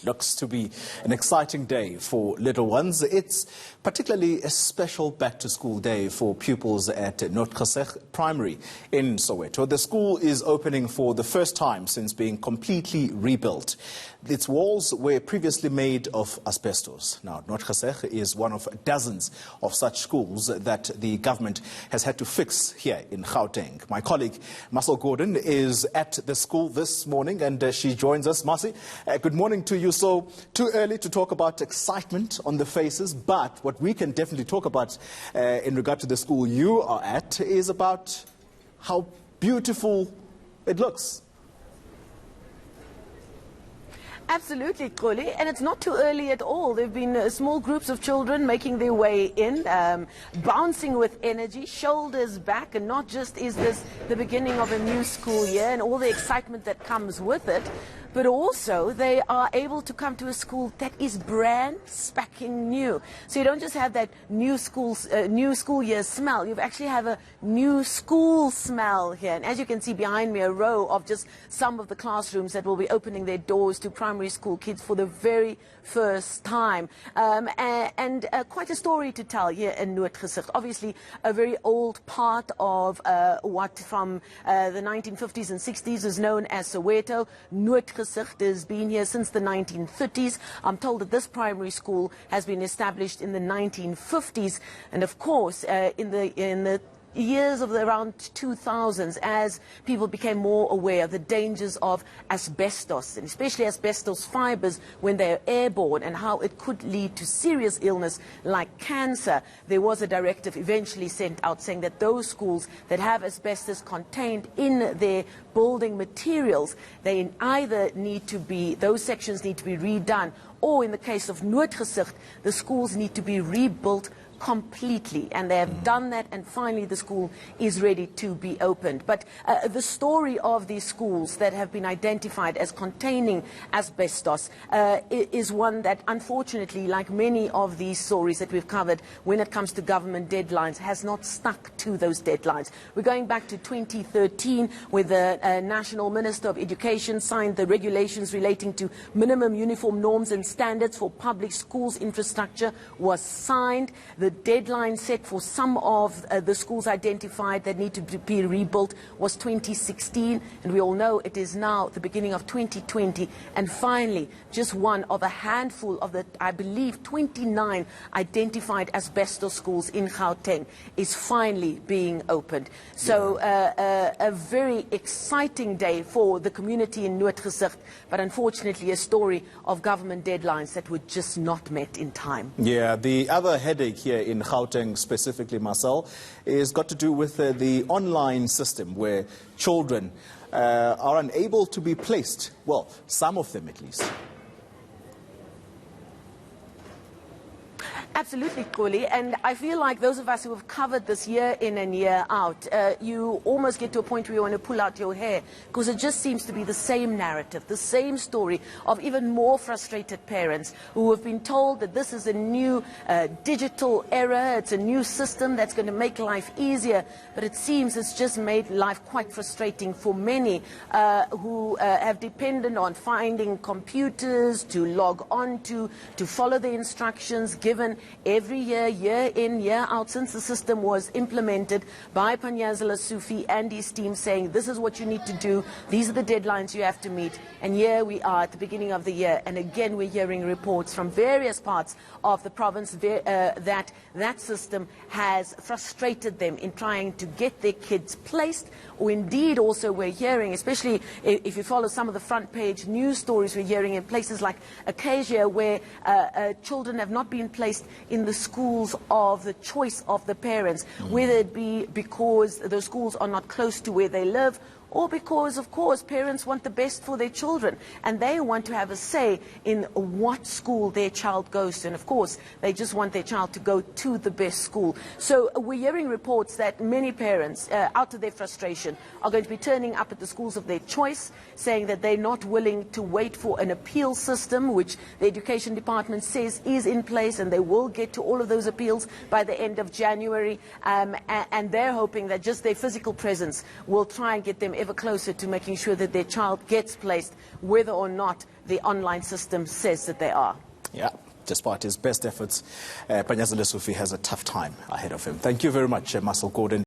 looks to be an exciting day for little ones. It's particularly a special back-to-school day for pupils at Noordgesig Primary in Soweto. The school is opening for the first time since being completely rebuilt. Its walls were previously made of asbestos. Now, Noordgesig is one of dozens of such schools that the government has had to fix here in Gauteng. My colleague, Marcel Gordon, is at the school this morning and she joins us. Marcy, good morning to you. So, too early to talk about excitement on the faces, but what we can definitely talk about in regard to the school you are at is about how beautiful it looks. Absolutely, Koli, and it's not too early at all. There have been small groups of children making their way in, bouncing with energy, shoulders back, and not just is this the beginning of a new school year and all the excitement that comes with it, but also they are able to come to a school that is brand spanking new. So you don't just have that new school year smell, you actually have a new school smell here. And as you can see behind me, a row of just some of the classrooms that will be opening their doors to primary school kids for the very first time. And quite a story to tell here in Noordgesig. Obviously a very old part of what from the 1950s and 60s is known as Soweto. Noordgesig has been here since the 1930s. I'm told that this primary school has been established in the 1950s, and of course in the years of the around 2000s, as people became more aware of the dangers of asbestos, and especially asbestos fibers when they are airborne and how it could lead to serious illness like cancer, there was a directive eventually sent out saying that those schools that have asbestos contained in their building materials, they either need to be, those sections need to be redone, or in the case of Noordgesig, the schools need to be rebuilt completely, and they have done that, and finally the school is ready to be opened. But the story of these schools that have been identified as containing asbestos is one that unfortunately, like many of these stories that we've covered when it comes to government deadlines, has not stuck to those deadlines. We're going back to 2013 where the National Minister of Education signed the regulations relating to minimum uniform norms and standards for public schools infrastructure was signed. The deadline set for some of the schools identified that need to be rebuilt was 2016, and we all know it is now the beginning of 2020, and finally just one of a handful of the, I believe, 29 identified asbestos schools in Gauteng is finally being opened. So a very exciting day for the community in Noordgesig, but unfortunately a story of government deadlines that were just not met in time. Yeah, the other headache here in Gauteng specifically, Marcel, is got to do with the online system where children are unable to be placed, well, some of them at least. Absolutely, Koli, and I feel like those of us who have covered this year in and year out, you almost get to a point where you want to pull out your hair, because it just seems to be the same narrative, the same story of even more frustrated parents who have been told that this is a new digital era, it's a new system that's going to make life easier, but it seems it's just made life quite frustrating for many who have depended on finding computers to log on to follow the instructions given every year, year in, year out, since the system was implemented by Panyazala Sufi and his team, saying this is what you need to do, these are the deadlines you have to meet. And here we are at the beginning of the year, and again we're hearing reports from various parts of the province that system has frustrated them in trying to get their kids placed, or indeed also we're hearing, especially if you follow some of the front page news stories, we're hearing in places like Acacia where children have not been placed in the schools of the choice of the parents, whether it be because those schools are not close to where they live, or because, of course, parents want the best for their children and they want to have a say in what school their child goes to. And, of course, they just want their child to go to the best school. So we're hearing reports that many parents, out of their frustration, are going to be turning up at the schools of their choice, saying that they're not willing to wait for an appeal system, which the Education Department says is in place, and they will get to all of those appeals by the end of January. And they're hoping that just their physical presence will try and get them ever closer to making sure that their child gets placed, whether or not the online system says that they are. Yeah, despite his best efforts, Panyazile Sufi has a tough time ahead of him. Thank you very much, Marcel Gordon.